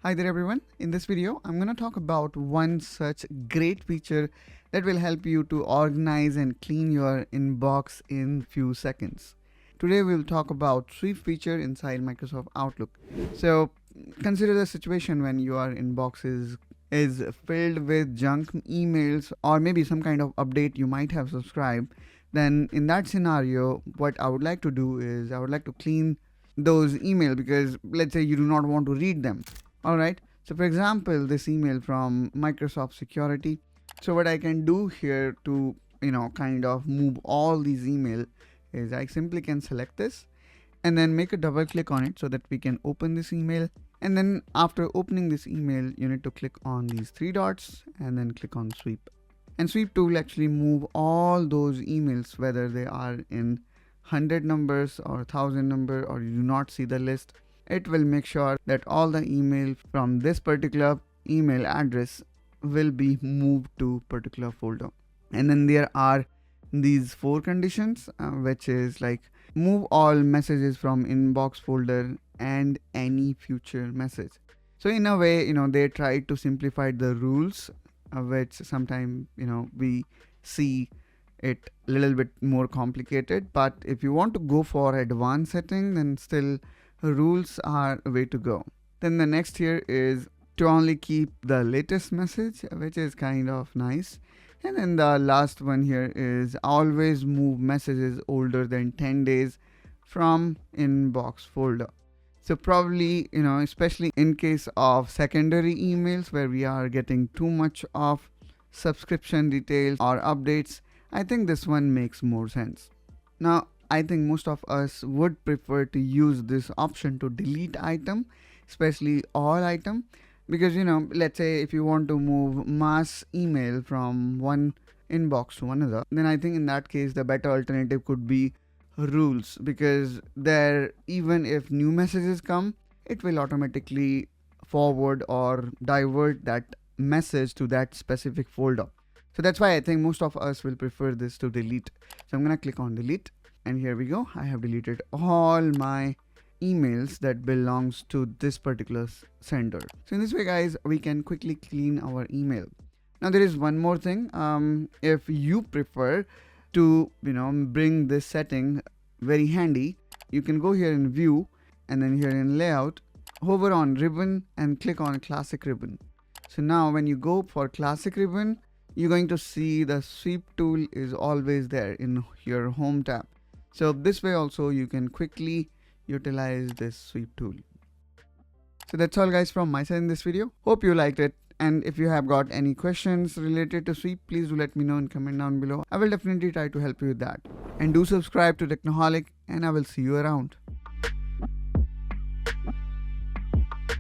Hi there everyone. In this video, I'm going to talk about one such great feature that will help you to organize and clean your inbox in few seconds. Today we'll talk about sweep feature inside Microsoft Outlook. So consider the situation when your inbox is filled with junk emails or maybe some kind of update you might have subscribed. Then in that scenario, what I would like to do is I would like to clean those emails because let's say you do not want to read them. Alright, so for example, this email from Microsoft Security. So what I can do here to, kind of move all these email is I simply can select this and then make a double click on it so that we can open this email. And then after opening this email, you need to click on these three dots and then click on sweep. And sweep tool actually move all those emails, whether they are in 100 numbers or 1000 number or you do not see the list. It will make sure that all the email from this particular email address will be moved to particular folder. And then there are these four conditions, which is like move all messages from inbox folder and any future message. So in a way, they try to simplify the rules, which sometimes, we see it a little bit more complicated. But if you want to go for advanced setting, then still rules are a way to go. Then the next here is to only keep the latest message, which is kind of nice. And then the last one here is always move messages older than 10 days from inbox folder. So probably, especially in case of secondary emails where we are getting too much of subscription details or updates, I think this one makes more sense. Now, I think most of us would prefer to use this option to delete item, especially all item, because let's say if you want to move mass email from one inbox to another, then I think in that case the better alternative could be rules, because there even if new messages come, it will automatically forward or divert that message to that specific folder. So that's why I think most of us will prefer this to delete. So I'm gonna click on delete. And here we go. I have deleted all my emails that belongs to this particular sender. So in this way, guys, we can quickly clean our email. Now there is one more thing. If you prefer to, bring this setting very handy, you can go here in view and then here in layout, hover on ribbon and click on classic ribbon. So now when you go for classic ribbon, you're going to see the sweep tool is always there in your home tab. So this way also you can quickly utilize this sweep tool. So that's all guys from my side in this video. Hope you liked it. And if you have got any questions related to sweep, please do let me know in comment down below. I will definitely try to help you with that. And do subscribe to Technoholic and I will see you around.